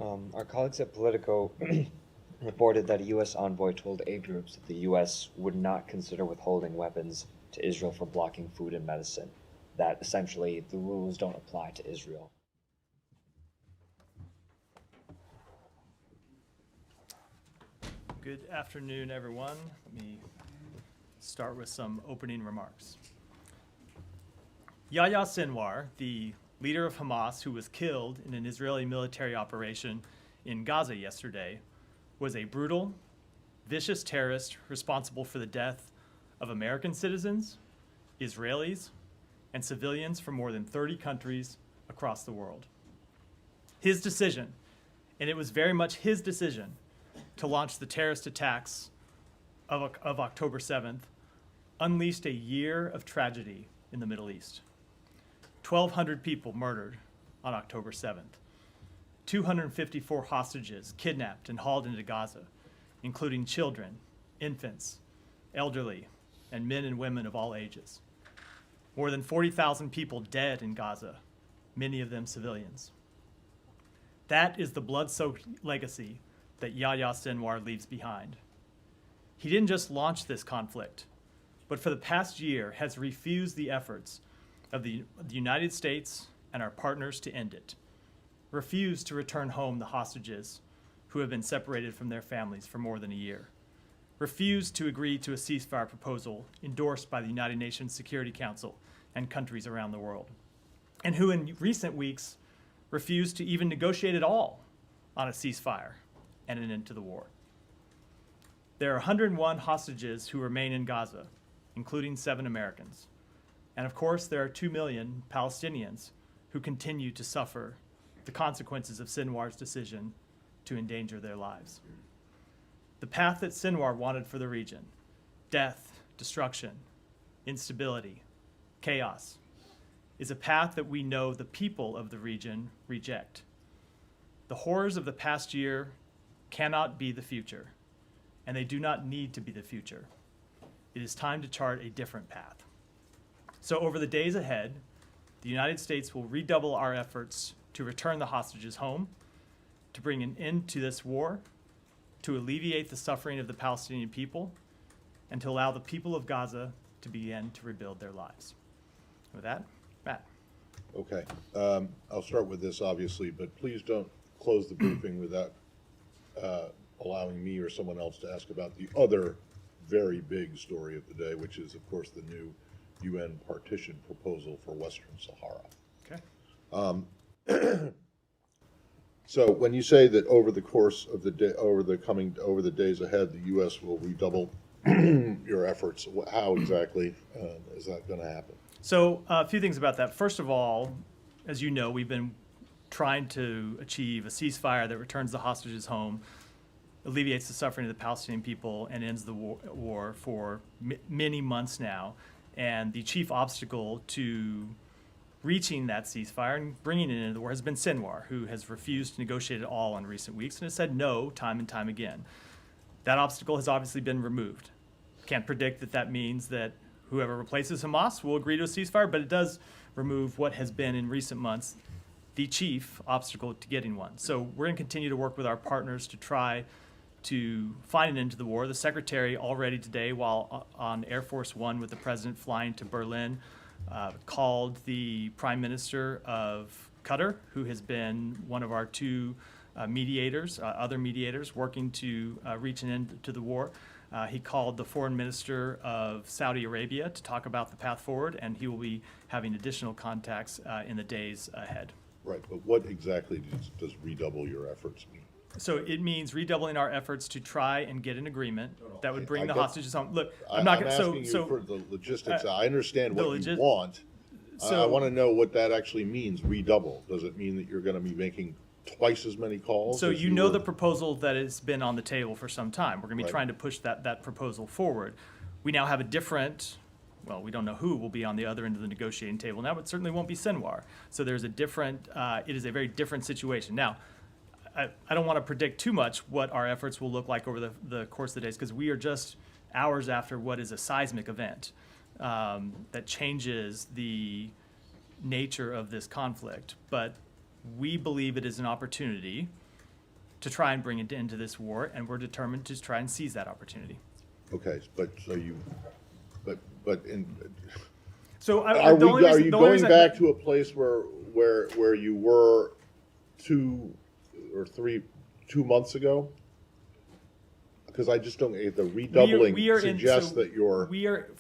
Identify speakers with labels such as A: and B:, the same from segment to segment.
A: Our colleagues at Politico reported that a U.S. envoy told aid groups that the U.S. would not consider withholding weapons to Israel for blocking food and medicine, that essentially the rules don't apply to Israel.
B: Good afternoon, everyone. Let me start with some opening remarks. Yahya Sinwar, the leader of Hamas who was killed in an Israeli military operation in Gaza yesterday, was a brutal, vicious terrorist responsible for the death of American citizens, Israelis, and civilians from more than 30 countries across the world. His decision, and it was very much his decision, to launch the terrorist attacks of October 7th unleashed a year of tragedy in the Middle East. 1,200 people murdered on October 7th. 254 hostages kidnapped and hauled into Gaza, including children, infants, elderly, and men and women of all ages. More than 40,000 people dead in Gaza, many of them civilians. That is the blood-soaked legacy that Yahya Sinwar leaves behind. He didn't just launch this conflict, but for the past year has refused the efforts of the United States and our partners to end it, refused to return home the hostages who have been separated from their families for more than a year, refused to agree to a ceasefire proposal endorsed by the United Nations Security Council and countries around the world, and who in recent weeks refused to even negotiate at all on a ceasefire and an end to the war. There are 101 hostages who remain in Gaza, including 7 Americans. And of course, there are 2 million Palestinians who continue to suffer the consequences of Sinwar's decision to endanger their lives. The path that Sinwar wanted for the region, death, destruction, instability, chaos, is a path that we know the people of the region reject. The horrors of the past year cannot be the future, and they do not need to be the future. It is time to chart a different path. So over the days ahead, the United States will redouble our efforts to return the hostages home, to bring an end to this war, to alleviate the suffering of the Palestinian people, and to allow the people of Gaza to begin to rebuild their lives. With that, Matt.
C: Okay. I'll start with this, obviously, but please don't close the briefing without allowing me or someone else to ask about the other very big story of the day, which is, of course, the new UN partition proposal for Western Sahara.
B: Okay.
C: So when you say that over the course of the day, over the days ahead, the U.S. will redouble your efforts, how exactly is that going to happen?
B: So a few things about that. First of all, as you know, we've been trying to achieve a ceasefire that returns the hostages home, alleviates the suffering of the Palestinian people, and ends the war for many months now. And the chief obstacle to reaching that ceasefire and bringing it into the war has been Sinwar, who has refused to negotiate at all in recent weeks and has said no time and time again. That obstacle has obviously been removed. Can't predict that that means that whoever replaces Hamas will agree to a ceasefire, but it does remove what has been in recent months the chief obstacle to getting one. So we're going to continue to work with our partners to try to find an end to the war. The secretary already today, while on Air Force One with the president flying to Berlin, called the prime minister of Qatar, who has been one of our 2 mediators, other mediators, working to reach an end to the war. He called the foreign minister of Saudi Arabia to talk about the path forward, and he will be having additional contacts in the days ahead.
C: Right, but what exactly does redouble your efforts mean?
B: So it means redoubling our efforts to try and get an agreement that would bring
C: I
B: the
C: get-
B: hostages home. Look,
C: I'm
B: not
C: asking
B: going
C: you
B: to.
C: for the logistics. I understand
B: the
C: what you want. I
B: So-
C: want to know what that actually means, redouble. Does it mean that you're going to be making twice as many calls?
B: So
C: as
B: you know
C: were?
B: the proposal that has been on the table for some time. We're going to be
C: Right.
B: trying to push that proposal forward. We now have a different, well, we don't know who will be on the other end of the negotiating table now, but certainly won't be Sinwar. So there's a different, it is a very different situation. Now, I don't want to predict too much what our efforts will look like over the course of the days, because we are just hours after what is a seismic event that changes the nature of this conflict. But we believe it is an opportunity to try and bring an end to this war, and we're determined to try and seize that opportunity.
C: Okay,
B: So
C: are
B: the only
C: you going back to a place where you were 2 months ago? Because I just don't, the redoubling suggests that you're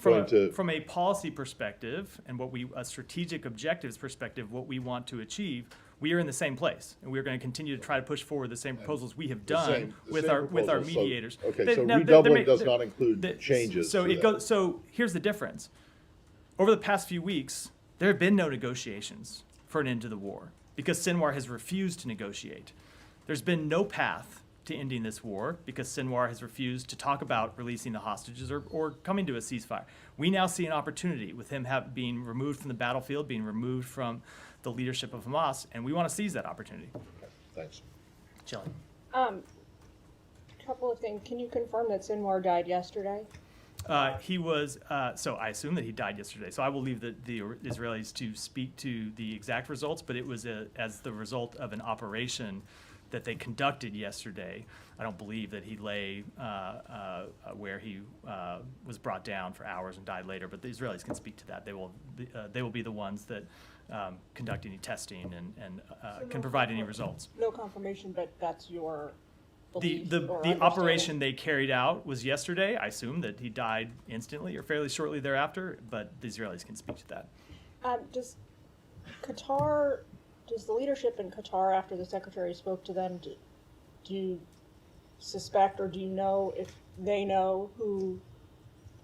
C: going to.
B: From a policy perspective and a strategic objectives perspective, what we want to achieve, we are in the same place, and we're going to continue to try to push forward the same proposals we have done with our mediators.
C: Okay, so redoubling does not include changes.
B: So here's the difference. Over the past few weeks, there have been no negotiations for an end to the war because Sinwar has refused to negotiate. There's been no path to ending this war because Sinwar has refused to talk about releasing the hostages or coming to a ceasefire. We now see an opportunity with him being removed from the battlefield, being removed from the leadership of Hamas, and we want to seize that opportunity.
C: Okay, thanks.
B: Shelley.
D: Couple of things. Can you confirm that Sinwar died yesterday?
B: He was, so I assume that he died yesterday. So I will leave the Israelis to speak to the exact results, but it was as the result of an operation that they conducted yesterday. I don't believe that he lay where he was brought down for hours and died later, but the Israelis can speak to that. They will be the ones that conduct any testing and can provide any results.
D: No confirmation, but that's your belief
B: The
D: or
B: operation
D: understanding?
B: they carried out was yesterday. I assume that he died instantly or fairly shortly thereafter, but the Israelis can speak to that.
D: Does the leadership in Qatar, after the secretary spoke to them, do you suspect or do you know if they know who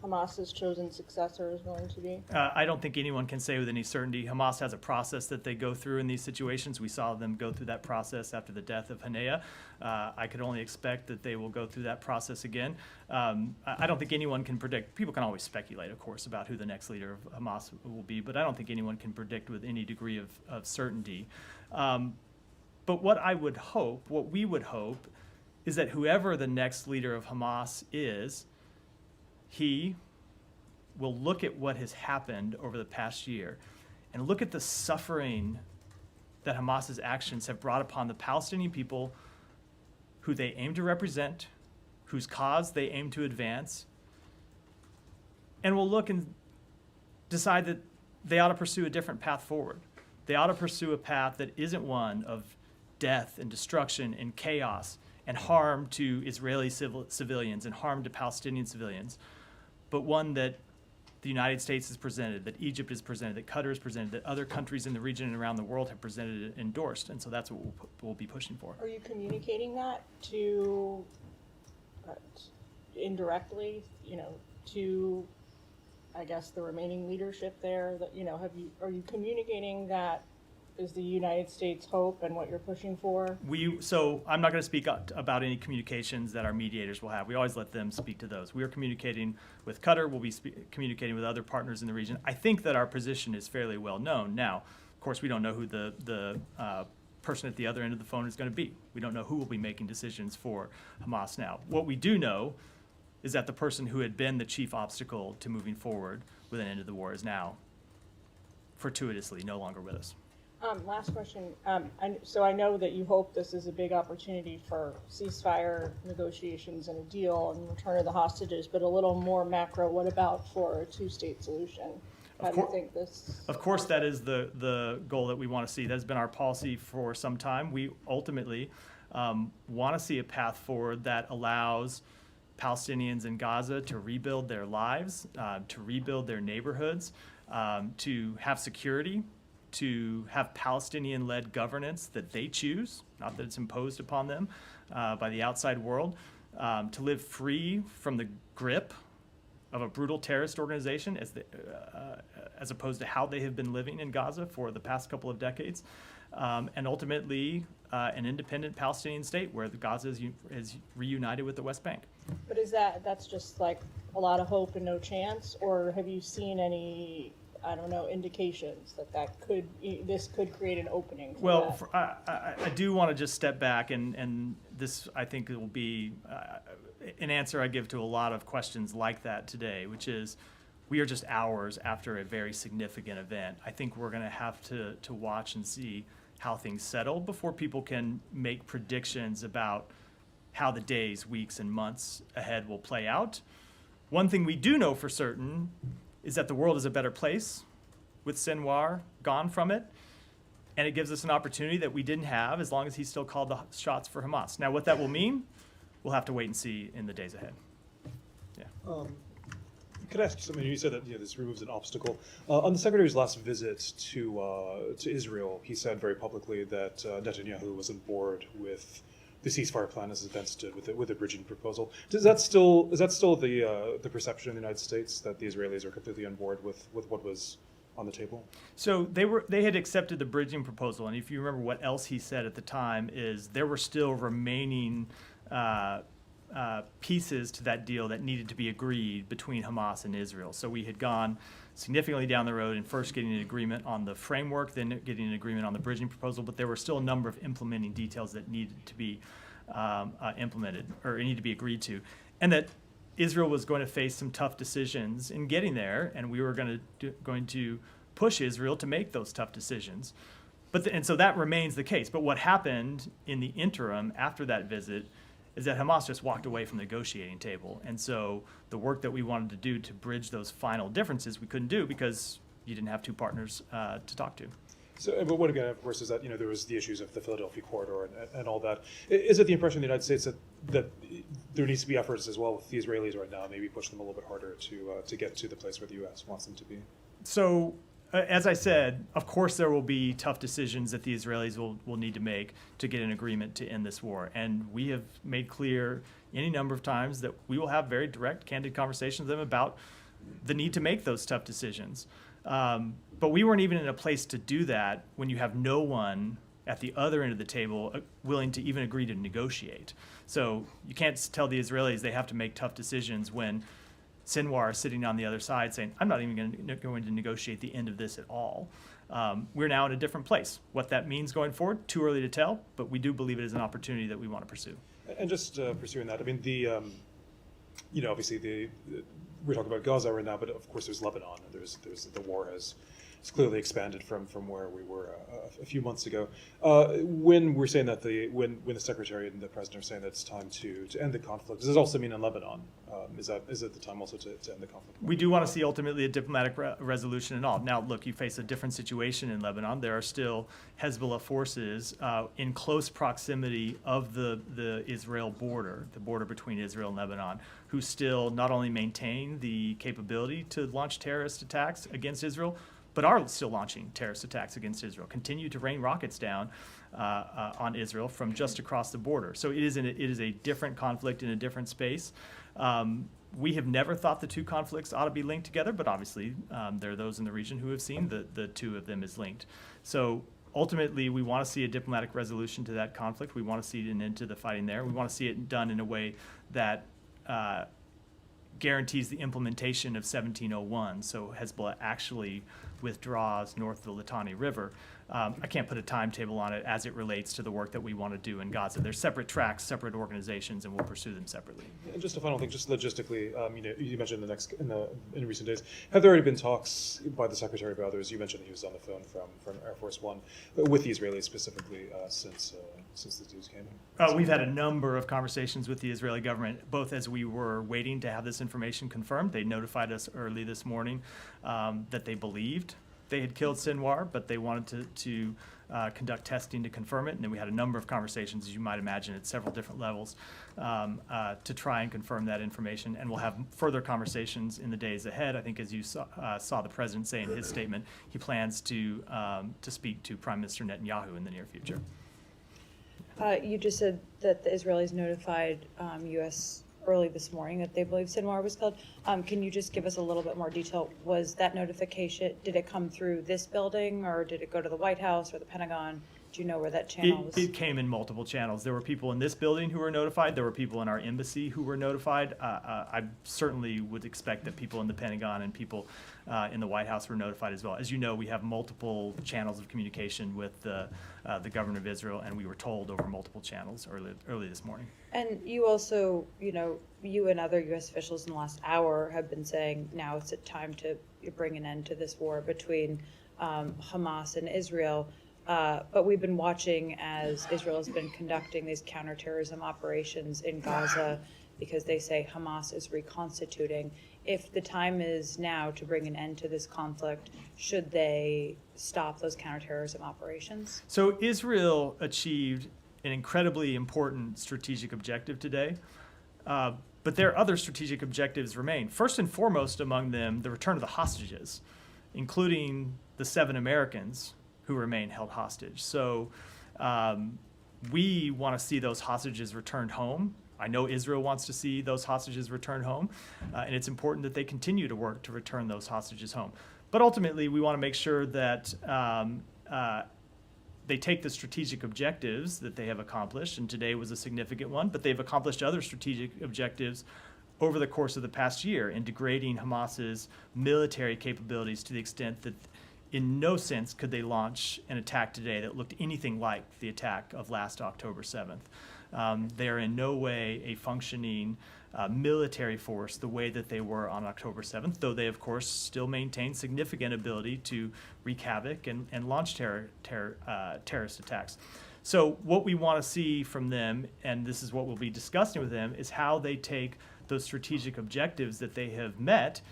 D: Hamas's chosen successor is going to be?
B: I don't think anyone can say with any certainty. Hamas has a process that they go through in these situations. We saw them go through that process after the death of Hanea. I could only expect that they will go through that process again. I don't think anyone can predict. People can always speculate, of course, about who the next leader of Hamas will be, but I don't think anyone can predict with any degree of certainty. But what we would hope, is that whoever the next leader of Hamas is, he will look at what has happened over the past year and look at the suffering that Hamas's actions have brought upon the Palestinian people who they aim to represent, whose cause they aim to advance, and will look and decide that they ought to pursue a different path forward. They ought to pursue a path that isn't one of death and destruction and chaos and harm to Israeli civilians and harm to Palestinian civilians, but one that the United States has presented, that Egypt has presented, that Qatar has presented, that other countries in the region and around the world have presented and endorsed. And so that's what we'll be pushing for.
D: Are you communicating that to, indirectly, to, I guess, the remaining leadership there? That are you communicating that is the United States' hope and what you're pushing for?
B: So I'm not going to speak about any communications that our mediators will have. We always let them speak to those. We are communicating with Qatar. We'll be communicating with other partners in the region. I think that our position is fairly well known. Now, of course, we don't know who the person at the other end of the phone is going to be. We don't know who will be making decisions for Hamas now. What we do know is that the person who had been the chief obstacle to moving forward with an end to the war is now fortuitously no longer with us.
D: Last question. So I know that you hope this is a big opportunity for ceasefire negotiations and a deal and return of the hostages, but a little more macro, what about for a two-state solution? How do you think this?
B: Of course, that is the goal that we want to see. That has been our policy for some time. We ultimately want to see a path forward that allows Palestinians in Gaza to rebuild their lives, to rebuild their neighborhoods, to have security, to have Palestinian-led governance that they choose, not that it's imposed upon them by the outside world, to live free from the grip of a brutal terrorist organization as opposed to how they have been living in Gaza for the past couple of decades, and ultimately an independent Palestinian state where Gaza is reunited with the West Bank.
D: But that's just like a lot of hope and no chance, or have you seen any indications that this could create an opening for
B: well,
D: that?
B: I do want to just step back, and this, I think, will be an answer I give to a lot of questions like that today, which is we are just hours after a very significant event. I think we're going to have to watch and see how things settle before people can make predictions about how the days, weeks, and months ahead will play out. One thing we do know for certain is that the world is a better place with Sinwar gone from it, and it gives us an opportunity that we didn't have as long as he still called the shots for Hamas. Now, what that will mean, we'll have to wait and see in the days ahead. Yeah.
E: Could I ask you something? You said that this removes an obstacle. On the Secretary's last visit to Israel, he said very publicly that Netanyahu was on board with the ceasefire plan as advanced stood with the bridging proposal. Is that still the perception in the United States, that the Israelis are completely on board with what was on the table?
B: So they had accepted the bridging proposal, and if you remember what else he said at the time is there were still remaining pieces to that deal that needed to be agreed between Hamas and Israel. So we had gone significantly down the road in first getting an agreement on the framework, then getting an agreement on the bridging proposal, but there were still a number of implementing details that needed to be implemented or needed to be agreed to, and that Israel was going to face some tough decisions in getting there, and we were going to push Israel to make those tough decisions. And so that remains the case. But what happened in the interim after that visit is that Hamas just walked away from the negotiating table. And so the work that we wanted to do to bridge those final differences, we couldn't do because you didn't have two partners to talk to.
E: So, but what again, of course, is that there was the issues of the Philadelphia corridor and all that. Is it the impression in the United States that there needs to be efforts as well with the Israelis right now, maybe push them a little bit harder to get to the place where the U.S. wants them to be?
B: So, as I said, of course there will be tough decisions that the Israelis will need to make to get an agreement to end this war. And we have made clear any number of times that we will have very direct, candid conversations with them about the need to make those tough decisions. But we weren't even in a place to do that when you have no one at the other end of the table willing to even agree to negotiate. So you can't tell the Israelis they have to make tough decisions when Sinwar is sitting on the other side saying, I'm not even going to negotiate the end of this at all. We're now in a different place. What that means going forward, too early to tell, but we do believe it is an opportunity that we want to pursue.
E: And just pursuing that, I mean, obviously we're talking about Gaza right now, but of course there's Lebanon, and there's the war has clearly expanded from where we were a few months ago. When we're saying that when the Secretary and the President are saying that it's time to end the conflict, does this also mean in Lebanon? Is it the time also to end the conflict?
B: We do want to see ultimately a diplomatic resolution and all. Now, look, you face a different situation in Lebanon. There are still Hezbollah forces in close proximity of the Israel border, the border between Israel and Lebanon, who still not only maintain the capability to launch terrorist attacks against Israel, but are still launching terrorist attacks against Israel, continue to rain rockets down on Israel from just across the border. So it is a different conflict in a different space. We have never thought the two conflicts ought to be linked together, but obviously there are those in the region who have seen the two of them as linked. So ultimately, we want to see a diplomatic resolution to that conflict. We want to see an end to the fighting there. We want to see it done in a way that guarantees the implementation of 1701, so Hezbollah actually withdraws north of the Litani River. I can't put a timetable on it as it relates to the work that we want to do in Gaza. They're separate tracks, separate organizations, and we'll pursue them separately.
E: And just a final thing, just logistically, you mentioned in recent days, have there already been talks by the Secretary of others? You mentioned he was on the phone from Air Force One with the Israelis specifically since the news came in.
B: We've had a number of conversations with the Israeli government, both as we were waiting to have this information confirmed. They notified us early this morning that they believed they had killed Sinwar, but they wanted to conduct testing to confirm it. And then we had a number of conversations, as you might imagine, at several different levels to try and confirm that information. And we'll have further conversations in the days ahead. I think as you saw the president say in his statement, he plans to speak to Prime Minister Netanyahu in the near future.
F: You just said that the Israelis notified U.S. early this morning that they believe Sinwar was killed. Can you just give us a little bit more detail? Was that notification, did it come through this building, or did it go to the White House or the Pentagon? Do you know where that channel was?
B: It came in multiple channels. There were people in this building who were notified. There were people in our embassy who were notified. I certainly would expect that people in the Pentagon and people in the White House were notified as well. As you know, we have multiple channels of communication with the government of Israel, and we were told over multiple channels early this morning.
F: And you also, you and other U.S. officials in the last hour have been saying now it's time to bring an end to this war between Hamas and Israel. But we've been watching as Israel has been conducting these counterterrorism operations in Gaza because they say Hamas is reconstituting. If the time is now to bring an end to this conflict, should they stop those counterterrorism operations?
B: So Israel achieved an incredibly important strategic objective today, but their other strategic objectives remain. First and foremost among them, the return of the hostages, including the 7 Americans who remain held hostage. So we want to see those hostages returned home. I know Israel wants to see those hostages returned home, and it's important that they continue to work to return those hostages home. But ultimately, we want to make sure that they take the strategic objectives that they have accomplished, and today was a significant one, but they've accomplished other strategic objectives over the course of the past year in degrading Hamas's military capabilities to the extent that in no sense could they launch an attack today that looked anything like the attack of last October 7th. They are in no way a functioning military force the way that they were on October 7th, though they, of course, still maintain significant ability to wreak havoc and launch terrorist attacks. So what we want to see from them, and this is what we'll be discussing with them, is how they take those strategic objectives that they have met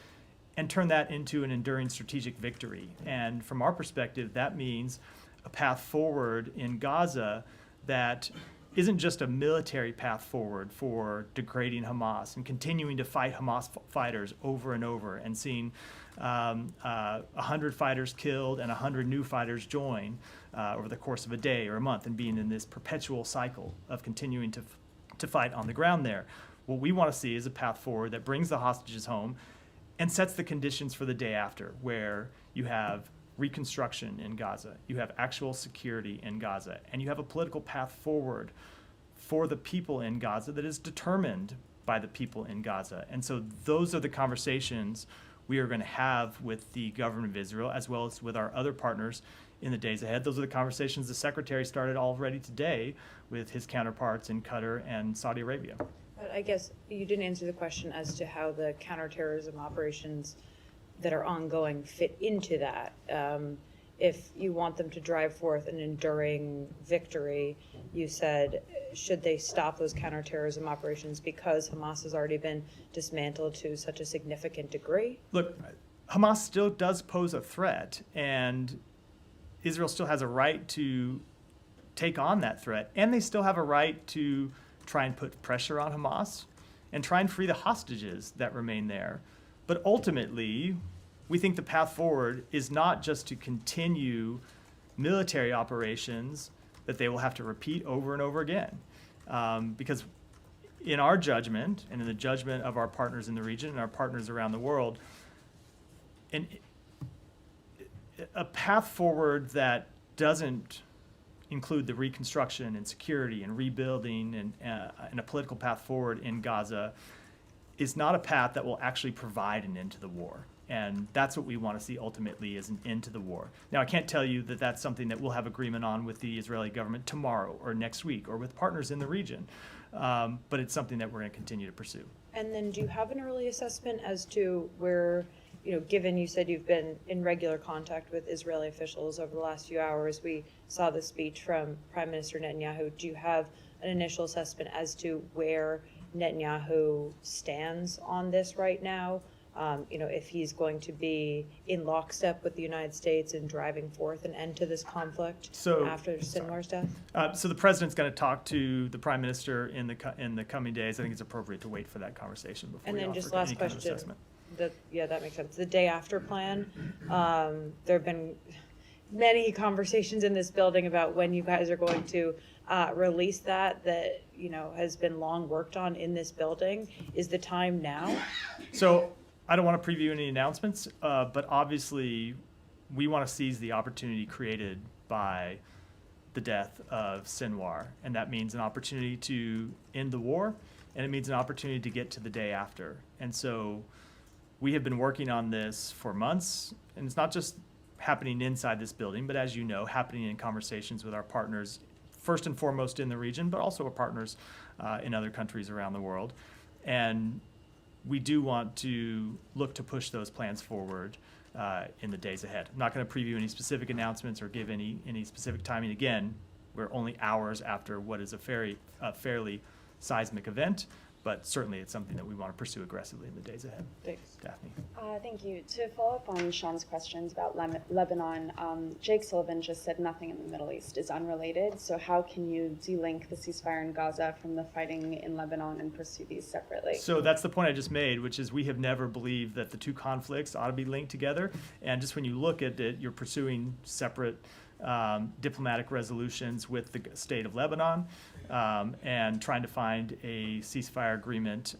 B: and turn that into an enduring strategic victory. And from our perspective, that means a path forward in Gaza that isn't just a military path forward for degrading Hamas and continuing to fight Hamas fighters over and over and seeing 100 fighters killed and 100 new fighters join over the course of a day or a month and being in this perpetual cycle of continuing to fight on the ground there. What we want to see is a path forward that brings the hostages home and sets the conditions for the day after, where you have reconstruction in Gaza, you have actual security in Gaza, and you have a political path forward for the people in Gaza that is determined by the people in Gaza. And so those are the conversations we are going to have with the government of Israel, as well as with our other partners in the days ahead. Those are the conversations the Secretary started already today with his counterparts in Qatar and Saudi Arabia.
F: But I guess you didn't answer the question as to how the counterterrorism operations that are ongoing fit into that. If you want them to drive forth an enduring victory, you said, should they stop those counterterrorism operations because Hamas has already been dismantled to such a significant degree?
B: Look, Hamas still does pose a threat, and Israel still has a right to take on that threat, and they still have a right to try and put pressure on Hamas and try and free the hostages that remain there. But ultimately, we think the path forward is not just to continue military operations that they will have to repeat over and over again. Because in our judgment, and in the judgment of our partners in the region and our partners around the world, a path forward that doesn't include the reconstruction and security and rebuilding and a political path forward in Gaza is not a path that will actually provide an end to the war. And that's what we want to see ultimately, is an end to the war. Now, I can't tell you that that's something that we'll have agreement on with the Israeli government tomorrow or next week or with partners in the region, but it's something that we're going to continue to pursue.
F: And then do you have an early assessment as to where, given you said you've been in regular contact with Israeli officials over the last few hours, we saw the speech from Prime Minister Netanyahu. Do you have an initial assessment as to where Netanyahu stands on this right now? If he's going to be in lockstep with the United States in driving forth an end to this conflict after Sinwar's death?
B: So the president's going to talk to the prime minister in the coming days. I think it's appropriate to wait for that conversation before
F: And
B: we
F: then
B: offer
F: just last
B: any kind of
F: question.
B: assessment.
F: That makes sense. The day after plan, there have been many conversations in this building about when you guys are going to release that has been long worked on in this building. Is the time now?
B: So I don't want to preview any announcements, but obviously we want to seize the opportunity created by the death of Sinwar, and that means an opportunity to end the war, and it means an opportunity to get to the day after. And so we have been working on this for months, and it's not just happening inside this building, but as you know, happening in conversations with our partners, first and foremost in the region, but also our partners in other countries around the world. And we do want to look to push those plans forward in the days ahead. I'm not going to preview any specific announcements or give any specific timing. Again, we're only hours after what is a fairly seismic event, but certainly it's something that we want to pursue aggressively in the days ahead.
F: Thanks.
B: Daphne.
G: Thank you. To follow up on Sean's questions about Lebanon, Jake Sullivan just said nothing in the Middle East is unrelated. So how can you delink the ceasefire in Gaza from the fighting in Lebanon and pursue these separately?
B: So that's the point I just made, which is we have never believed that the two conflicts ought to be linked together. And just when you look at it, you're pursuing separate diplomatic resolutions with the state of Lebanon and trying to find a ceasefire agreement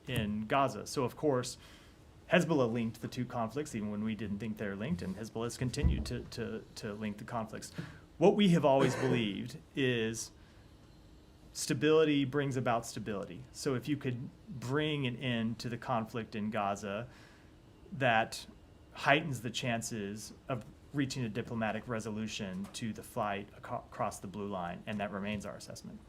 B: in Gaza. So, of course, Hezbollah linked the two conflicts even when we didn't think they were linked, and Hezbollah has continued to link the conflicts. What we have always believed is stability brings about stability. So if you could bring an end to the conflict in Gaza, that heightens the chances of reaching a diplomatic resolution to the fight across the blue line, and that remains our assessment.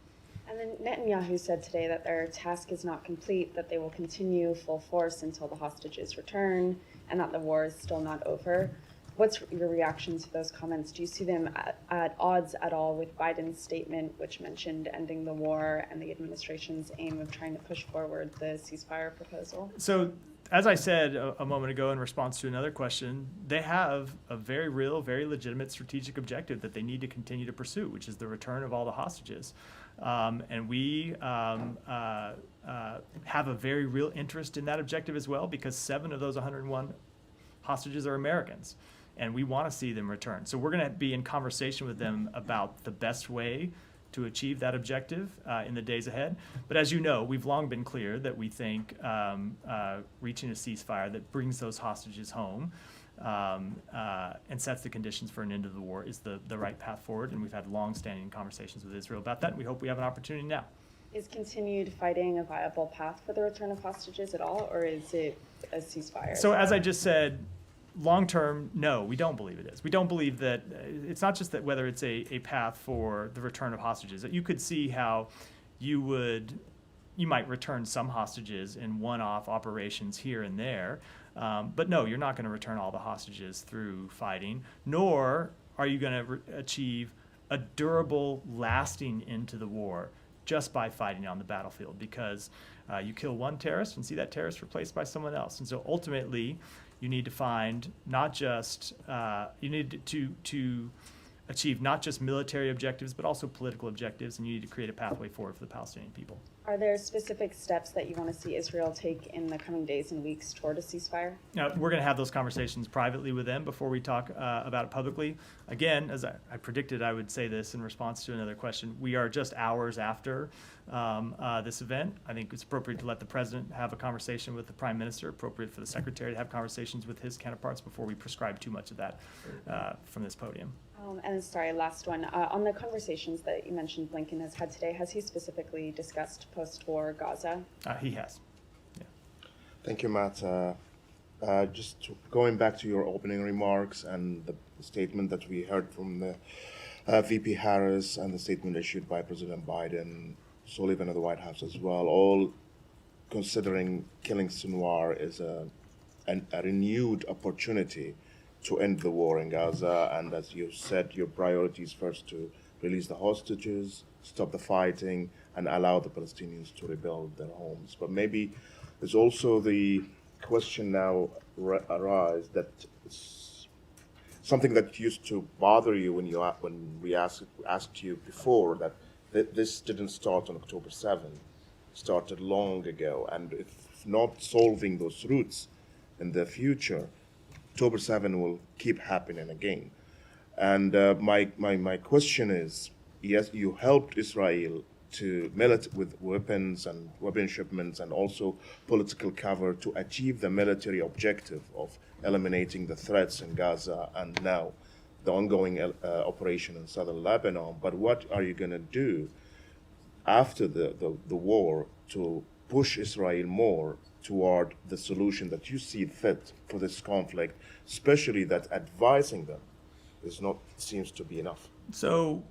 G: And then Netanyahu said today that their task is not complete, that they will continue full force until the hostages return, and that the war is still not over. What's your reaction to those comments? Do you see them at odds at all with Biden's statement, which mentioned ending the war and the administration's aim of trying to push forward the ceasefire proposal?
B: So, as I said a moment ago in response to another question, they have a very real, very legitimate strategic objective that they need to continue to pursue, which is the return of all the hostages. And we have a very real interest in that objective as well, because 7 of those 101 hostages are Americans, and we want to see them return. So we're going to be in conversation with them about the best way to achieve that objective in the days ahead. But as you know, we've long been clear that we think reaching a ceasefire that brings those hostages home and sets the conditions for an end of the war is the right path forward. And we've had long-standing conversations with Israel about that, and we hope we have an opportunity now.
G: Is continued fighting a viable path for the return of hostages at all, or is it a ceasefire?
B: So as I just said, long-term, no, we don't believe it is. We don't believe that it's not just that whether it's a path for the return of hostages. You could see how you might return some hostages in one-off operations here and there, but no, you're not going to return all the hostages through fighting, nor are you going to achieve a durable, lasting end to the war just by fighting on the battlefield, because you kill one terrorist and see that terrorist replaced by someone else. And so ultimately, you need to find not just, you need to achieve not just military objectives, but also political objectives, and you need to create a pathway forward for the Palestinian people.
G: Are there specific steps that you want to see Israel take in the coming days and weeks toward a ceasefire?
B: Now, we're going to have those conversations privately with them before we talk about it publicly. Again, as I predicted I would say this in response to another question, we are just hours after this event. I think it's appropriate to let the president have a conversation with the prime minister, appropriate for the secretary to have conversations with his counterparts before we prescribe too much of that from this podium.
G: And sorry, last one. On the conversations that you mentioned Blinken has had today, has he specifically discussed post-war Gaza?
B: He has. Yeah.
H: Thank you, Matt. Just going back to your opening remarks and the statement that we heard from the VP Harris and the statement issued by President Biden, Sullivan of the White House as well, all considering killing Sinwar is a renewed opportunity to end the war in Gaza, and as you said, your priority is first to release the hostages, stop the fighting, and allow the Palestinians to rebuild their homes. But maybe there's also the question now arise that something that used to bother you when we asked you before, that this didn't start on October 7th, started long ago, and if not solving those roots in the future, October 7 will keep happening again. And my question is, yes, you helped Israel to with weapons and weapon shipments and also political cover to achieve the military objective of eliminating the threats in Gaza and now the ongoing operation in southern Lebanon. But what are you going to do after the war to push Israel more toward the solution that you see fit for this conflict, especially that advising them seems to be enough?
B: So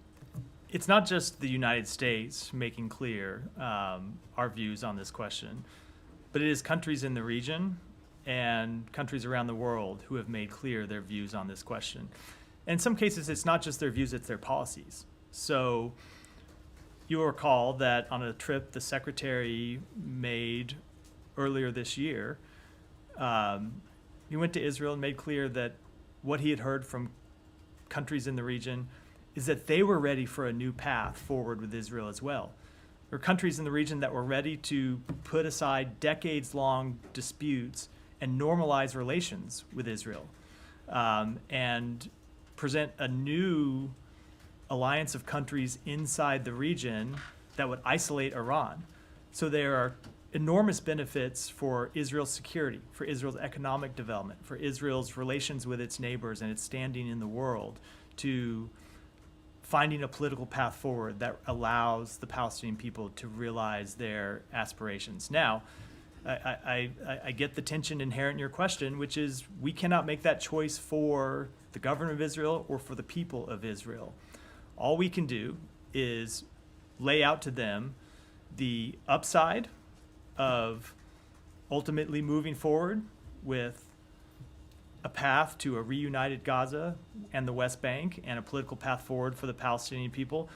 B: it's not just the United States making clear our views on this question. but it is countries in the region and countries around the world who have made clear their views on this question. And in some cases, it's not just their views, it's their policies. So you'll recall that on a trip the secretary made earlier this year, he went to Israel and made clear that what he had heard from countries in the region is that they were ready for a new path forward with Israel as well. There were countries in the region that were ready to put aside decades-long disputes and normalize relations with Israel, and present a new alliance of countries inside the region that would isolate Iran. So there are enormous benefits for Israel's security, for Israel's economic development, for Israel's relations with its neighbors and its standing in the world, to finding a political path forward that allows the Palestinian people to realize their aspirations. Now, I get the tension inherent in your question, which is we cannot make that choice for the government of Israel or for the people of Israel. All we can do is lay out to them the upside of ultimately moving forward with a path to a reunited Gaza and the West Bank and a political path forward for the Palestinian people.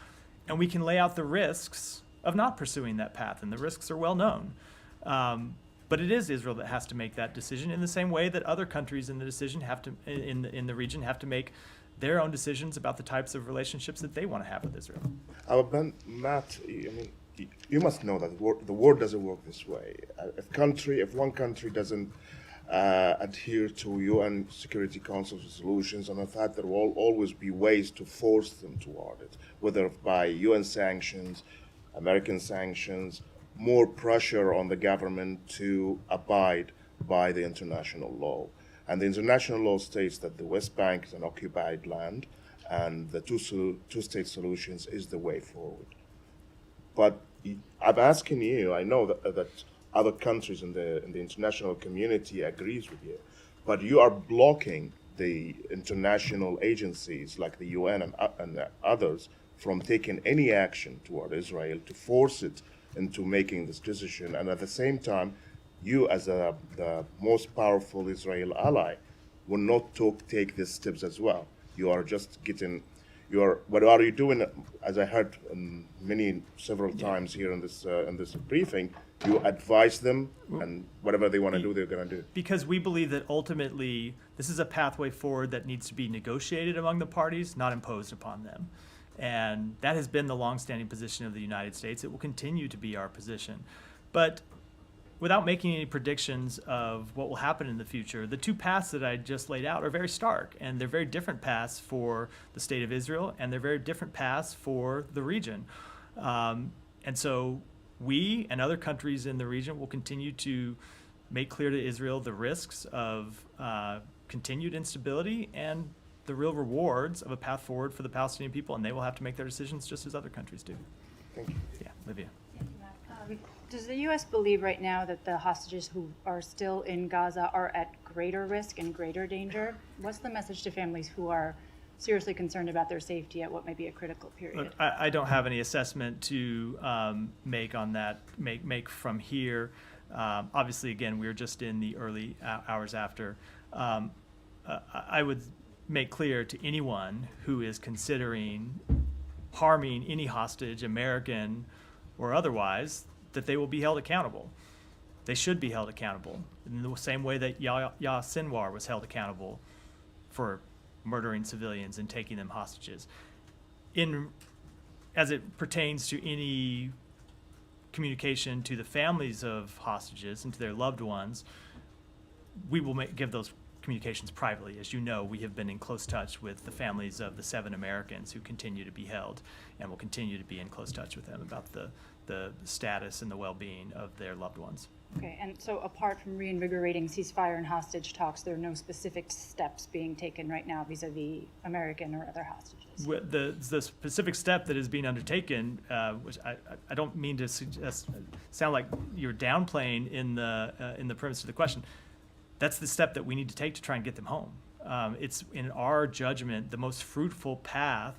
B: And we can lay out the risks of not pursuing that path, and the risks are well known. But it is Israel that has to make that decision in the same way that other countries in the decision have to, in the region, have to make their own decisions about the types of relationships that they want to have with Israel.
H: Matt, I mean, you must know that the world doesn't work this way. If one country doesn't adhere to UN Security Council resolutions, and in fact there will always be ways to force them toward it, whether by UN sanctions, American sanctions, more pressure on the government to abide by the international law. And the international law states that the West Bank is an occupied land, and the two-state solutions is the way forward. But I'm asking you, I know that other countries in the international community agrees with you, but you are blocking the international agencies like the UN and others from taking any action toward Israel to force it into making this decision. And at the same time, you as the most powerful Israel ally will not take these steps as well. You are just what are you doing? As I heard several times here in this briefing, you advise them, and whatever they want to do, they're going to do.
B: Because we believe that ultimately this is a pathway forward that needs to be negotiated among the parties, not imposed upon them. And that has been the longstanding position of the United States. It will continue to be our position. But without making any predictions of what will happen in the future, the two paths that I just laid out are very stark, and they're very different paths for the state of Israel, and they're very different paths for the region. And so we and other countries in the region will continue to make clear to Israel the risks of continued instability and the real rewards of a path forward for the Palestinian people, and they will have to make their decisions just as other countries do.
H: Thank you.
B: Yeah, Livia.
I: Does the U.S. believe right now that the hostages who are still in Gaza are at greater risk and greater danger? What's the message to families who are seriously concerned about their safety at what may be a critical period?
B: Look, I don't have any assessment to make on that, make from here. Obviously, again, we're just in the early hours after. I would make clear to anyone who is considering harming any hostage, American or otherwise, that they will be held accountable. They should be held accountable in the same way that Yahya Sinwar was held accountable for murdering civilians and taking them hostages. As it pertains to any communication to the families of hostages and to their loved ones, we will give those communications privately. As you know, we have been in close touch with the families of the 7 Americans who continue to be held, and will continue to be in close touch with them about the status and the well-being of their loved ones.
I: Okay, and so apart from reinvigorating ceasefire and hostage talks, there are no specific steps being taken right now vis-a-vis American or other hostages?
B: The specific step that is being undertaken, which I don't mean to sound like you're downplaying in the premise of the question, that's the step that we need to take to try and get them home. It's, in our judgment, the most fruitful path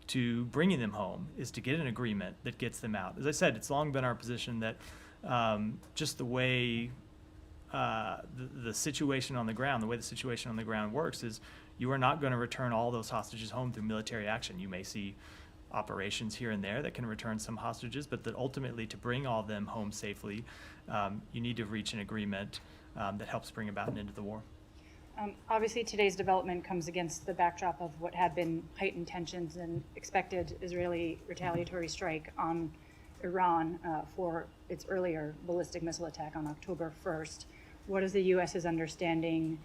B: to bringing them home is to get an agreement that gets them out. As I said, it's long been our position that just the way the situation on the ground, the way the situation on the ground works is you are not going to return all those hostages home through military action. You may see operations here and there that can return some hostages, but that ultimately to bring all of them home safely, you need to reach an agreement that helps bring about an end to the war.
I: Obviously, today's development comes against the backdrop of what had been heightened tensions and expected Israeli retaliatory strike on Iran for its earlier ballistic missile attack on October 1st. What is the U.S.'s understanding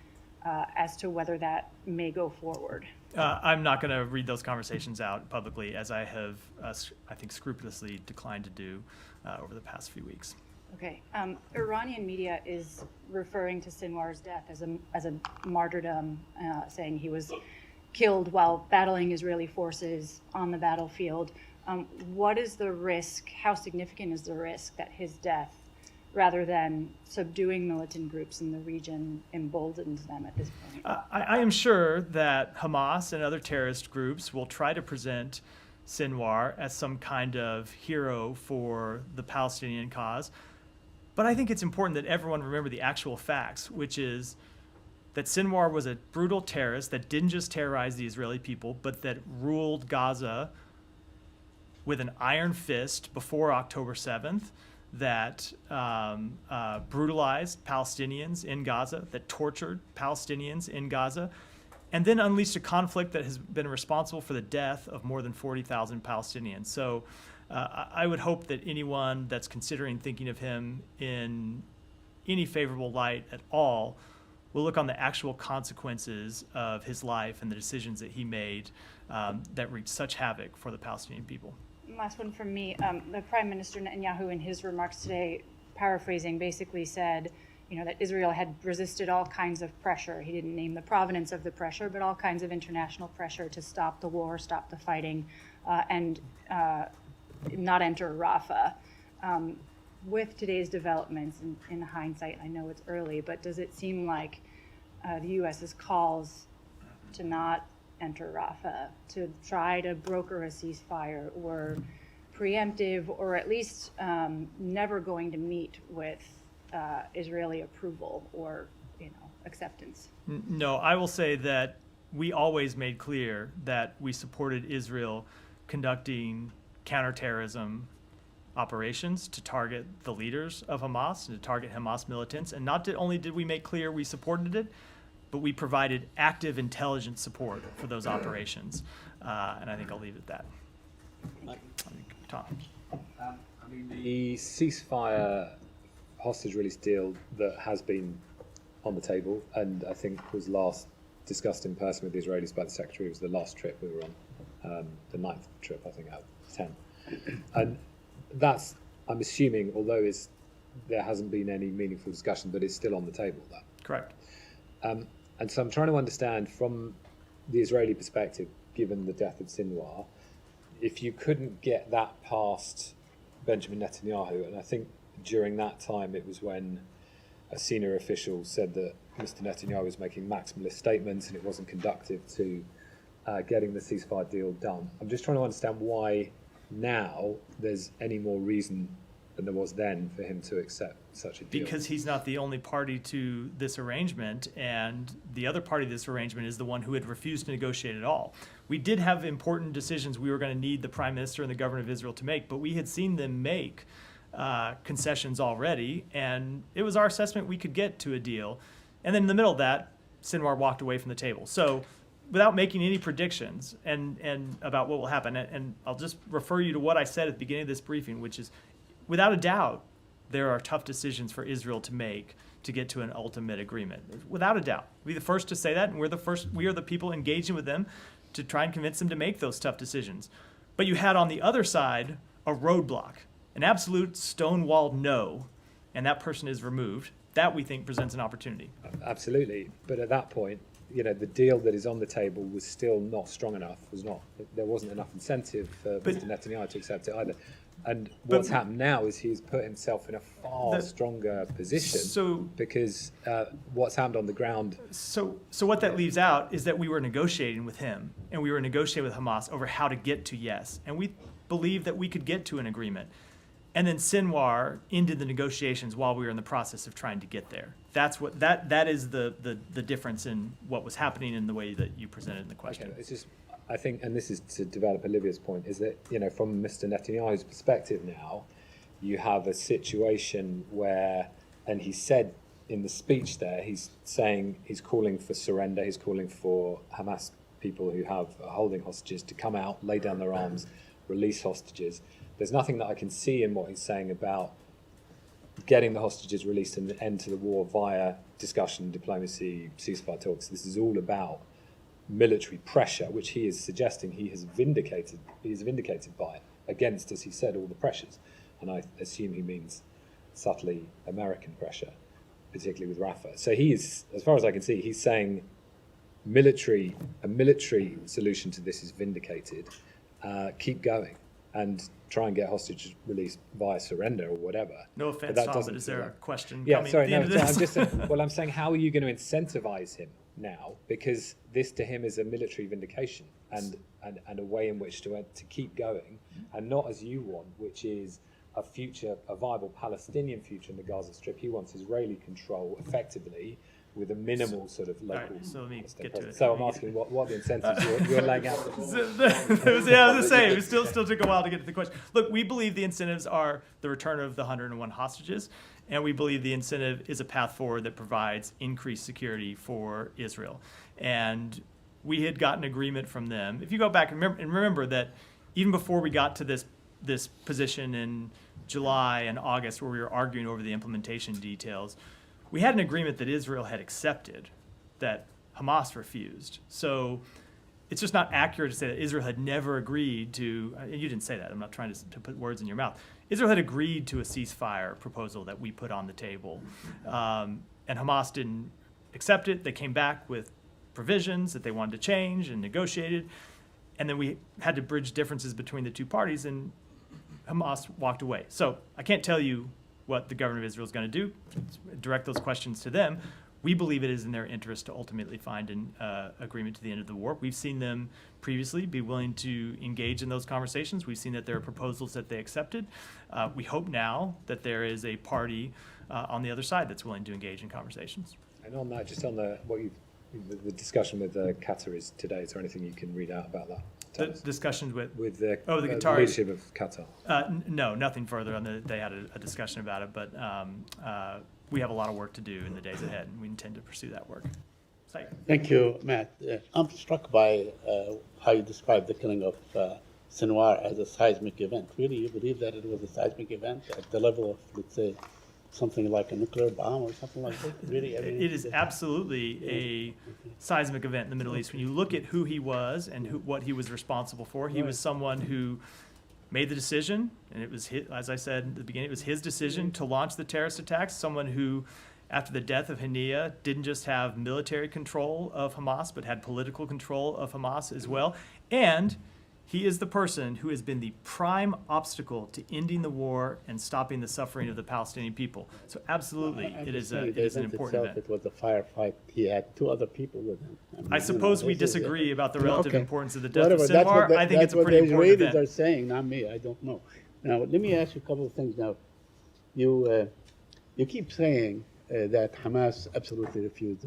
I: as to whether that may go forward?
B: I'm not going to read those conversations out publicly, as I have, I think, scrupulously declined to do over the past few weeks.
I: Okay. Iranian media is referring to Sinwar's death as a martyrdom, saying he was killed while battling Israeli forces on the battlefield. What is the risk? How significant is the risk that his death, rather than subduing militant groups in the region, emboldens them at this point?
B: I am sure that Hamas and other terrorist groups will try to present Sinwar as some kind of hero for the Palestinian cause. But I think it's important that everyone remember the actual facts, which is that Sinwar was a brutal terrorist that didn't just terrorize the Israeli people, but that ruled Gaza with an iron fist before October 7th, that brutalized Palestinians in Gaza, that tortured Palestinians in Gaza, and then unleashed a conflict that has been responsible for the death of more than 40,000 Palestinians. So I would hope that anyone that's considering thinking of him in any favorable light at all will look on the actual consequences of his life and the decisions that he made that wreaked such havoc for the Palestinian people.
I: Last one from me. The Prime Minister Netanyahu, in his remarks today, paraphrasing, basically said, that Israel had resisted all kinds of pressure. He didn't name the provenance of the pressure, but all kinds of international pressure to stop the war, stop the fighting, and not enter Rafah. With today's developments, in hindsight, I know it's early, but does it seem like the U.S.'s calls to not enter Rafah, to try to broker a ceasefire, were preemptive, or at least never going to meet with Israeli approval or acceptance?
B: No, I will say that we always made clear that we supported Israel conducting counterterrorism operations to target the leaders of Hamas and to target Hamas militants. And not only did we make clear we supported it, but we provided active intelligence support for those operations. And I think I'll leave it at that. Tom.
J: The ceasefire hostage release deal that has been on the table, and I think was last discussed in person with the Israelis by the Secretary, was the last trip we were on, the 9th trip, I think, out of 10. And that's, I'm assuming, although there hasn't been any meaningful discussion, but it's still on the table, that.
B: Correct.
J: And so I'm trying to understand from the Israeli perspective, given the death of Sinwar, if you couldn't get that past Benjamin Netanyahu, and I think during that time it was when a senior official said that Mr. Netanyahu was making maximalist statements and it wasn't conducive to getting the ceasefire deal done. I'm just trying to understand why now there's any more reason than there was then for him to accept such a deal.
B: Because he's not the only party to this arrangement, and the other party to this arrangement is the one who had refused to negotiate at all. We did have important decisions we were going to need the Prime Minister and the Governor of Israel to make, but we had seen them make concessions already, and it was our assessment we could get to a deal. And then in the middle of that, Sinwar walked away from the table. So without making any predictions and about what will happen, and I'll just refer you to what I said at the beginning of this briefing, which is, without a doubt, there are tough decisions for Israel to make to get to an ultimate agreement. Without a doubt. We're the first to say that, and we are the people engaging with them to try and convince them to make those tough decisions. But you had on the other side a roadblock, an absolute stonewalled no, and that person is removed. That, we think, presents an opportunity.
J: Absolutely. But at that point, the deal that is on the table was still not strong enough. There wasn't enough incentive for Mr. Netanyahu to accept it either. And what's happened now is he's put himself in a far stronger position because what's happened on the ground.
B: So what that leaves out is that we were negotiating with him, and we were negotiating with Hamas over how to get to yes. And we believed that we could get to an agreement. And then Sinwar ended the negotiations while we were in the process of trying to get there. That's what that is the difference in what was happening in the way that you presented in the question.
J: Okay, it's just, I think, and this is to develop Olivia's point, is that, from Mr. Netanyahu's perspective now, you have a situation where, and he said in the speech there, he's saying he's calling for surrender, he's calling for Hamas people who have holding hostages to come out, lay down their arms, release hostages. There's nothing that I can see in what he's saying about getting the hostages released and an end to the war via discussion, diplomacy, ceasefire talks. This is all about military pressure, which he is suggesting he is vindicated by, against, as he said, all the pressures. And I assume he means subtly American pressure, particularly with Rafah. So he is, as far as I can see, he's saying a military solution to this is vindicated. Keep going and try and get hostages released via surrender or whatever.
B: No offense,
J: that
B: Tom,
J: doesn't
B: but is
J: feel
B: there a
J: like-
B: question
J: Yeah,
B: coming
J: sorry,
B: at the
J: no,
B: end of
J: I'm
B: this?
J: just I'm saying, how are you going to incentivize him now? Because this to him is a military vindication and a way in which to keep going, and not as you want, which is a viable Palestinian future in the Gaza Strip. He wants Israeli control effectively with a minimal sort of local.
B: Right, so let me
J: state
B: get to
J: presence.
B: it.
J: So I'm asking what the incentives you're laying out.
B: I was the same. It still took a while to get to the question. Look, we believe the incentives are the return of the 101 hostages, and we believe the incentive is a path forward that provides increased security for Israel. And we had gotten agreement from them. If you go back and remember that even before we got to this position in July and August, where we were arguing over the implementation details, we had an agreement that Israel had accepted, that Hamas refused. So it's just not accurate to say that Israel had never agreed to, and you didn't say that, I'm not trying to put words in your mouth. Israel had agreed to a ceasefire proposal that we put on the table. And Hamas didn't accept it. They came back with provisions that they wanted to change and negotiated. And then we had to bridge differences between the two parties, and Hamas walked away. So I can't tell you what the government of Israel is going to do, direct those questions to them. We believe it is in their interest to ultimately find an agreement to the end of the war. We've seen them previously be willing to engage in those conversations. We've seen that there are proposals that they accepted. We hope now that there is a party on the other side that's willing to engage in conversations.
J: And on that, just on the the discussion with Qatar is today. Is there anything you can read out about that?
B: The discussions with
J: the
B: Qataris.
J: leadership of Qatar.
B: No, nothing further on they had a discussion about it, but we have a lot of work to do in the days ahead, and we intend to pursue that work. Saeed.
K: Thank you, Matt. I'm struck by how you described the killing of Sinwar as a seismic event. Really, you believe that it was a seismic event at the level of, let's say, something like a nuclear bomb or something like that? Really, I mean,
B: It is absolutely a seismic event in the Middle East. When you look at who he was and what he was responsible for, he was someone who made the decision, and it was his, as I said at the beginning, it was his decision to launch the terrorist attacks. Someone who, after the death of Haniya, didn't just have military control of Hamas, but had political control of Hamas as well. And he is the person who has been the prime obstacle to ending the war and stopping the suffering of the Palestinian people. So absolutely,
K: I'm
B: it
K: just
B: is
K: saying
B: it
K: the
B: is an
K: event
B: important
K: itself,
B: event.
K: It was a firefight. He had two other people with him.
B: I suppose we disagree about the relative
K: Okay.
B: importance of the death
K: Whatever,
B: of
K: that's
B: Sinwar.
K: what
B: I think it's a pretty
K: that's what
B: important
K: the Israelis
B: event.
K: are saying, not me. I don't know. Now, let me ask you a couple of things. Now, you keep saying that Hamas absolutely refused.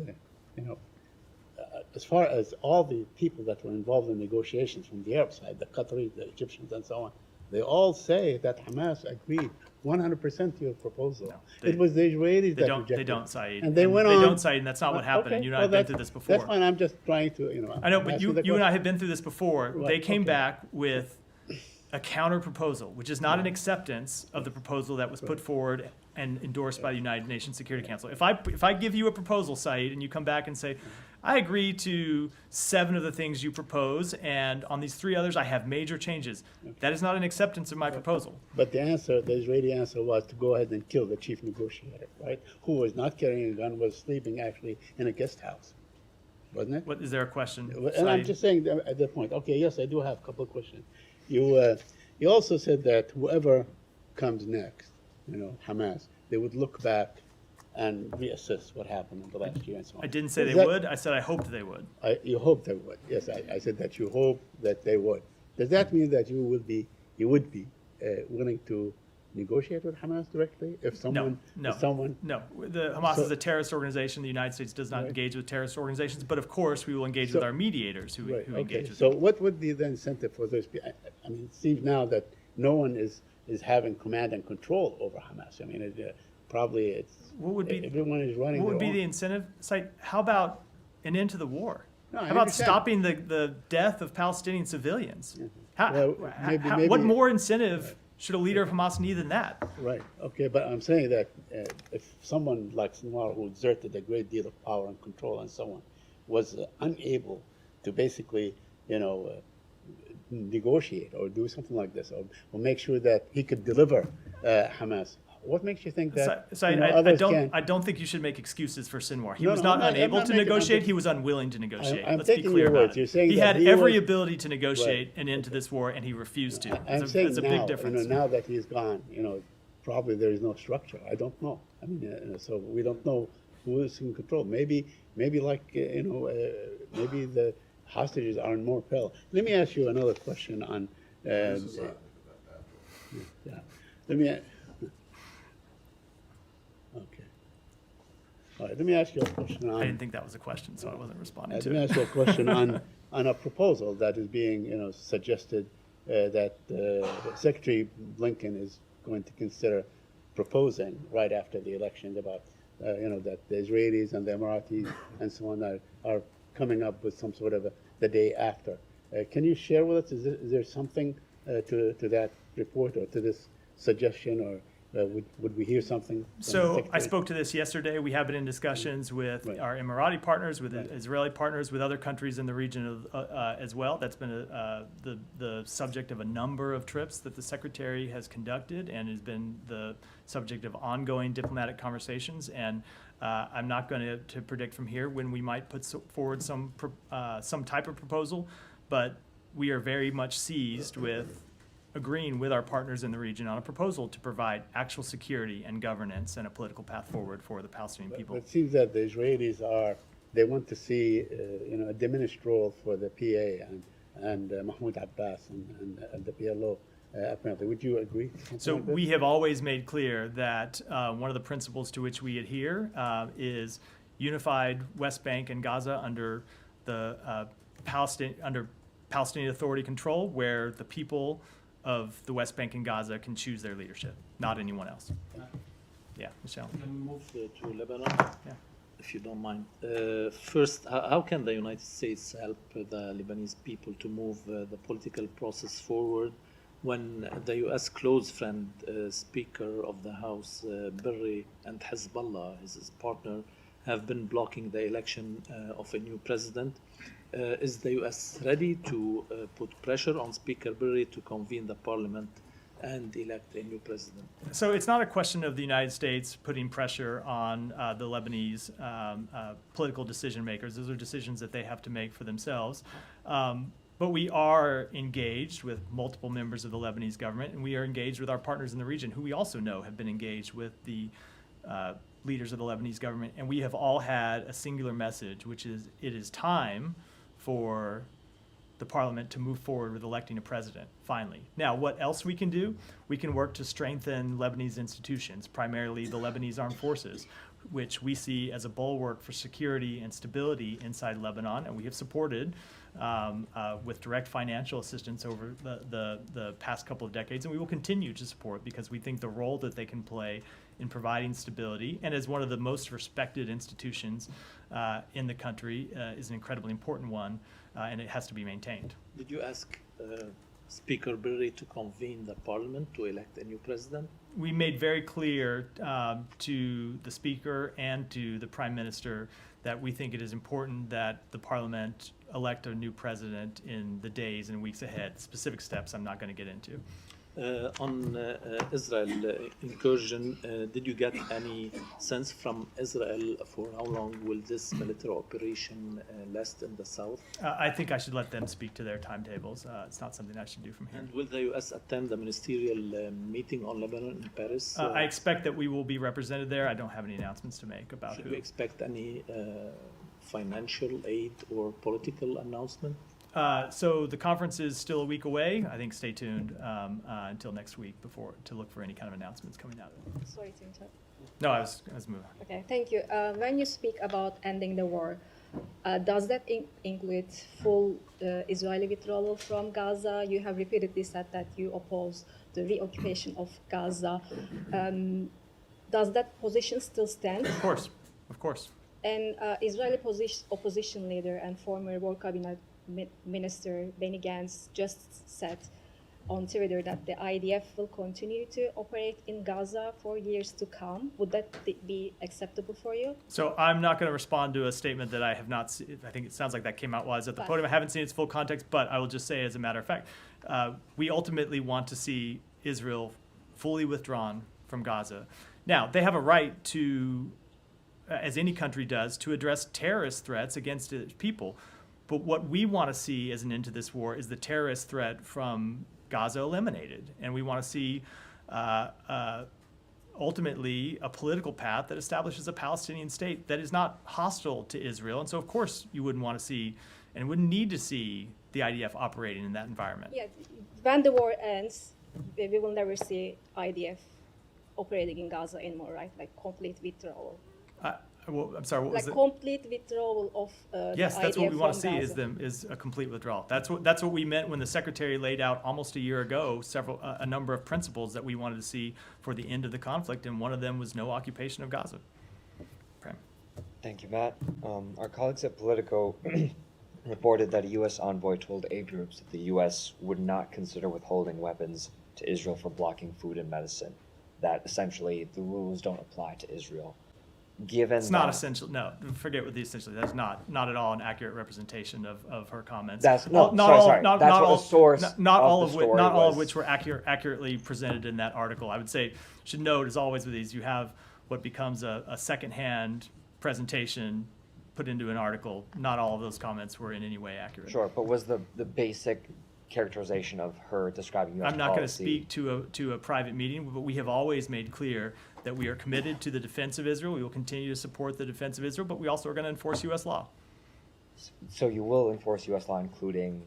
K: As far as all the people that were involved in negotiations from the Arab side, the Qataris, the Egyptians, and so on, they all say that Hamas agreed 100% to your proposal.
B: they-
K: It was the Israelis
B: They
K: that
B: don't,
K: rejected.
B: they don't, Saeed.
K: And they went on.
B: They don't, Saeed, and that's not what happened.
K: Okay,
B: And you and I
K: well,
B: have been
K: that's-
B: through this before.
K: That's fine. I'm just trying to,
B: I know,
K: I'm
B: but
K: asking the
B: you and I
K: question.
B: have been through this before.
K: Right,
B: They came
K: okay.
B: back with a counter proposal, which is not an acceptance of the proposal that was put forward and endorsed by the United Nations Security Council. If I give you a proposal, Saeed, and you come back and say, I agree to 7 of the things you propose, and on these 3 others, I have major changes. That is not an acceptance of my proposal.
K: But the answer, the Israeli answer was to go ahead and kill the chief negotiator, right? Who was not carrying a gun, was sleeping actually in a guest house, wasn't it?
B: What is there a question?
K: And I'm
B: Saeed?
K: just saying that at that point. Okay, yes, I do have a couple of questions. You also said that whoever comes next, Hamas, they would look back and reassess what happened in the last year and so on.
B: I didn't say
K: Is
B: they
K: that-
B: would. I said I hoped they would.
K: You hope they would. Yes, I said that you hope that they would. Does that mean that you would be willing to negotiate with Hamas directly? If someone,
B: no,
K: if someone,
B: no. The Hamas
K: So-
B: is a terrorist organization. The United States does not
K: Right.
B: engage with terrorist organizations, but of course we will engage
K: So-
B: with our mediators who
K: right,
B: engage
K: okay.
B: with
K: So
B: them.
K: what would be the incentive for those people? I mean, it seems now that no one is having command and control over Hamas. I mean, probably it's,
B: What would be
K: everyone is running
B: What would
K: their
B: be the
K: own.
B: incentive? It's like, how about an end to the war?
K: No, I
B: How about
K: understand.
B: stopping the death of Palestinian civilians?
K: Well, maybe-
B: What more incentive should a leader of Hamas need than that?
K: Right, okay, but I'm saying that if someone like Sinwar, who exerted a great deal of power and control and so on, was unable to basically, negotiate or do something like this, or make sure that he could deliver Hamas, what makes you think that
B: So
K: others can?
B: I don't think you should make excuses for Sinwar. He
K: No,
B: was
K: no,
B: not
K: I'm not- I'm
B: unable
K: not
B: to
K: making- I'm
B: negotiate.
K: taking-
B: He was unwilling to negotiate.
K: I'm
B: Let's be
K: taking
B: clear
K: your
B: about
K: words.
B: it.
K: You're saying
B: he
K: that
B: had
K: he
B: every
K: was-
B: ability to negotiate an end to this war, and he refused to.
K: I'm
B: It's
K: saying
B: a
K: now,
B: big difference.
K: now that he's gone, probably there is no structure. I don't know. I mean, so we don't know who is in control. Maybe like, maybe the hostages are in more peril. Let me ask you another question on, yeah. Let me, okay. All right, let me ask you a question on.
B: I didn't think that was a question, so I wasn't responding
K: Let
B: to
K: me
B: it.
K: ask you a question on a proposal that is being, suggested that Secretary Blinken is going to consider proposing right after the elections about, that the Israelis and the Emiratis and so on are coming up with some sort of the day after. Can you share with us? Is there something to that report or to this suggestion, or would we hear something? From the
B: So I
K: Secretary?
B: spoke to this yesterday. We have been in discussions with
K: Right.
B: our Emirati partners, with
K: Right.
B: Israeli partners, with other countries in the region as well. That's been the subject of a number of trips that the Secretary has conducted and has been the subject of ongoing diplomatic conversations. And I'm not going to predict from here when we might put forward some type of proposal, but we are very much seized with agreeing with our partners in the region on a proposal to provide actual security and governance and a political path forward for the Palestinian people.
K: It seems that the Israelis they want to see, a diminished role for the PA and Mahmoud Abbas and the PLO, apparently. Would you agree? Something
B: So
K: like this?
B: we have always made clear that one of the principles to which we adhere is unified West Bank and Gaza under the Palestinian Authority control, where the people of the West Bank and Gaza can choose their leadership, not anyone else. Yeah, Michelle.
L: Can we move to Lebanon?
B: Yeah.
L: If you don't mind. First, how can the United States help the Lebanese people to move the political process forward when the U.S. close friend, Speaker of the House, Berry, and Hezbollah, his partner, have been blocking the election of a new president? Is the U.S. ready to put pressure on Speaker Berry to convene the parliament and elect a new president?
B: So it's not a question of the United States putting pressure on the Lebanese political decision makers. Those are decisions that they have to make for themselves. But we are engaged with multiple members of the Lebanese government, and we are engaged with our partners in the region, who we also know have been engaged with the leaders of the Lebanese government. And we have all had a singular message, which is it is time for the parliament to move forward with electing a president, finally. Now, what else we can do? We can work to strengthen Lebanese institutions, primarily the Lebanese armed forces, which we see as a bulwark for security and stability inside Lebanon, and we have supported with direct financial assistance over the past couple of decades, and we will continue to support because we think the role that they can play in providing stability, and as one of the most respected institutions in the country, is an incredibly important one, and it has to be maintained.
L: Did you ask Speaker Berry to convene the parliament to elect a new president?
B: We made very clear to the Speaker and to the Prime Minister that we think it is important that the Parliament elect a new president in the days and weeks ahead. Specific steps I'm not going to get into.
L: On Israel incursion, did you get any sense from Israel for how long will this military operation last in the south?
B: I think I should let them speak to their timetables. It's not something I should do from here.
L: And will the U.S. attend the ministerial meeting on Lebanon in Paris?
B: I expect that we will be represented there. I don't have any announcements to make about
L: Should
B: who.
L: we expect any financial aid or political announcement?
B: So the conference is still a week away. I think stay tuned until next week to look for any kind of announcements coming out of it.
M: Sorry to interrupt.
B: No, I was moving.
M: Okay, thank you. When you speak about ending the war, does that include full Israeli withdrawal from Gaza? You have repeatedly said that you oppose the reoccupation of Gaza. Does that position still stand?
B: Of course.
M: And Israeli opposition leader and former War Cabinet Minister Benny Gantz just said on Twitter that the IDF will continue to operate in Gaza for years to come. Would that be acceptable for you?
B: So I'm not going to respond to a statement that I have not seen. I think it sounds like that came out while I was at the podium. I haven't seen its full context, but I will just say as a matter of fact, we ultimately want to see Israel fully withdrawn from Gaza. Now, they have a right to, as any country does, to address terrorist threats against its people. But what we want to see as an end to this war is the terrorist threat from Gaza eliminated. And we want to see ultimately a political path that establishes a Palestinian state that is not hostile to Israel. And so, of course, you wouldn't want to see and wouldn't need to see the IDF operating in that environment.
M: Yeah, when the war ends, we will never see IDF operating in Gaza anymore, right? Like complete withdrawal.
B: Well, I'm sorry, what was it?
M: Like complete withdrawal of
B: Yes,
M: the
B: that's
M: IDF
B: what we want to
M: from
B: see
M: Gaza.
B: is a complete withdrawal. That's what we meant when the secretary laid out almost a year ago a number of principles that we wanted to see for the end of the conflict, and one of them was no occupation of Gaza. Prem.
A: Thank you, Matt. Our colleagues at Politico reported that a U.S. envoy told aid groups that the U.S. would not consider withholding weapons to Israel for blocking food and medicine, that essentially the rules don't apply to Israel. Given
B: It's not essential. No, forget what the essentially. That's not at all an accurate representation of her comments. Not all of which were accurately presented in that article. I would say, should note, as always with these, you have what becomes a secondhand presentation put into an article. Not all of those comments were in any way accurate.
A: Sure, but was the basic characterization of her describing U.S.
B: I'm not going to
A: policy-
B: speak to a private meeting, but we have always made clear that we are committed to the defense of Israel. We will continue to support the defense of Israel, but we also are going to enforce U.S. law.
A: So you will enforce U.S. law, including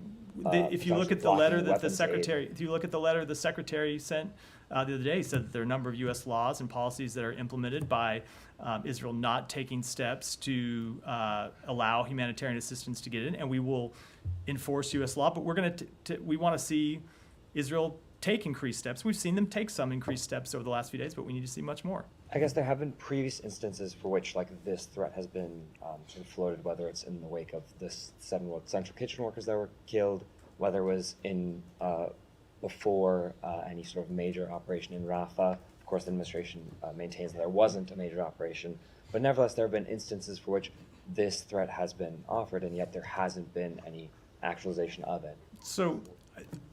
B: If you look at the
A: blocking
B: letter that the
A: weapons
B: secretary,
A: aid.
B: if you look at the letter the secretary sent the other day, he said that there are a number of U.S. laws and policies that are implemented by Israel not taking steps to allow humanitarian assistance to get in, and we will enforce U.S. law. But we're going we want to see Israel take increased steps. We've seen them take some increased steps over the last few days, but we need to see much more.
A: I guess there have been previous instances for which this threat has been sort of floated, whether it's in the wake of the 7 central kitchen workers that were killed, whether it was in before any sort of major operation in Rafah. Of course, the administration maintains that there wasn't a major operation, but nevertheless, there have been instances for which this threat has been offered, and yet there hasn't been any actualization of it.
B: So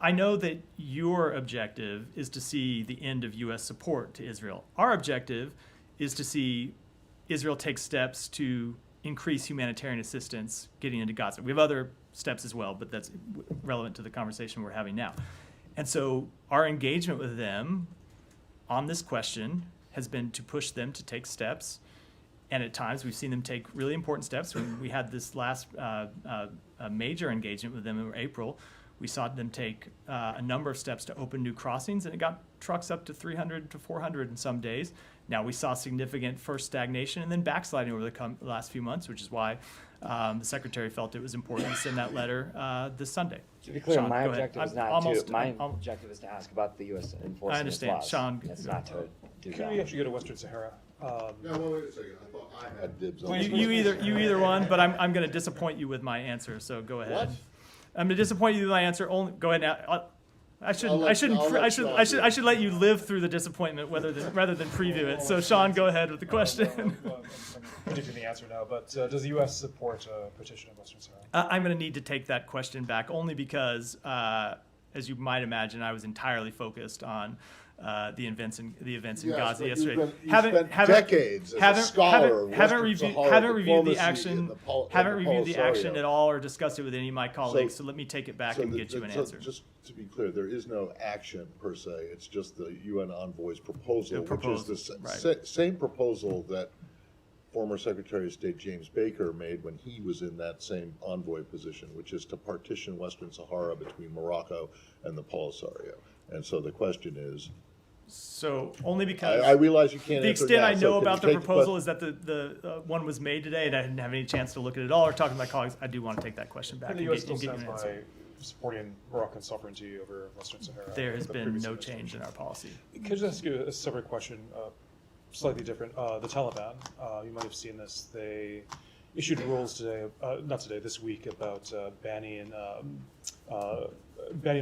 B: I know that your objective is to see the end of U.S. support to Israel. Our objective is to see Israel take steps to increase humanitarian assistance getting into Gaza. We have other steps as well, but that's relevant to the conversation we're having now. And so our engagement with them on this question has been to push them to take steps. And at times we've seen them take really important steps. When we had this last major engagement with them in April, we saw them take a number of steps to open new crossings, and it got trucks up to 300 to 400 in some days. Now we saw significant first stagnation and then backsliding over the last few months, which is why the secretary felt it was important to send that letter this Sunday.
A: To be clear,
B: Sean,
A: my
B: go ahead.
A: objective is objective is to ask about the U.S. enforcing
B: I understand.
A: its laws.
B: Sean,
A: It's not to do
E: Can
A: that.
E: we actually go to Western Sahara?
C: No, well, wait a second. I thought I had dibs on
B: You either one, but I'm going to disappoint you with my answer. So go ahead.
C: What?
B: I'm going to disappoint you with my answer. Only go ahead now. I should let you live through the disappointment rather than preview it. So Sean, go ahead with the question.
E: I'm predicting the answer now, but does the U.S. support a partition of Western Sahara?
B: I'm going to need to take that question back only because, as you might imagine, I was entirely focused on the events in Gaza yesterday.
C: Spent decades as a scholar of
B: haven't
C: Western
B: reviewed
C: Sahara
B: the
C: diplomacy
B: action.
C: in the
B: Haven't reviewed the action
C: Polisario.
B: at all or discussed it with any of my colleagues. So let me take it back and get you an answer.
C: Just to be clear, there is no action per se. It's just the UN envoy's proposal,
B: The proposal,
C: which is the
B: right.
C: same proposal that former Secretary of State James Baker made when he was in that same envoy position, which is to partition Western Sahara between Morocco and the Polisario. And so the question is,
B: So only because
C: I realize you can't
B: the
C: answer
B: extent
C: now,
B: I
C: so
B: know
C: can
B: about
C: you
B: the
C: take the
B: proposal
C: question?
B: is that the one was made today, and I didn't have any chance to look at it all or talk to my colleagues. I do want to take that question back
E: And
B: and
E: the U.S.
B: get,
E: still
B: and get you
E: stands
B: an answer.
E: by supporting Moroccan sovereignty over Western Sahara.
B: There has
E: The
B: been
E: previous
B: no
E: administration.
B: change in our policy.
E: Can I just ask you a separate question, slightly different? The Taliban, you might have seen this. They issued rules today, not today, this week, about banning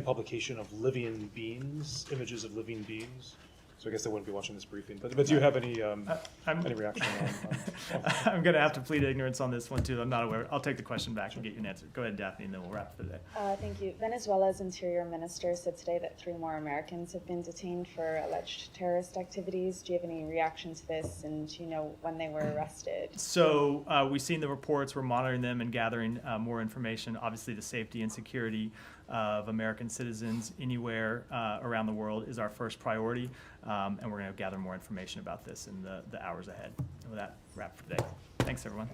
E: publication of living beings, images of living beings. So I guess they wouldn't be watching this briefing. But do you have any reaction on
B: I'm going to have to plead ignorance on this one too. I'm not aware. I'll take the question back and get you an answer. Go ahead, Daphne, and then we'll wrap for the day.
G: Thank you. Venezuela's Interior Minister said today that 3 more Americans have been detained for alleged terrorist activities. Do you have any reaction to this, and do you know when they were arrested?
B: So we've seen the reports. We're monitoring them and gathering more information. Obviously, the safety and security of American citizens anywhere around the world is our first priority, and we're going to gather more information about this in the hours ahead. And with that, wrap for today. Thanks, everyone.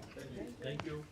L: Thank you.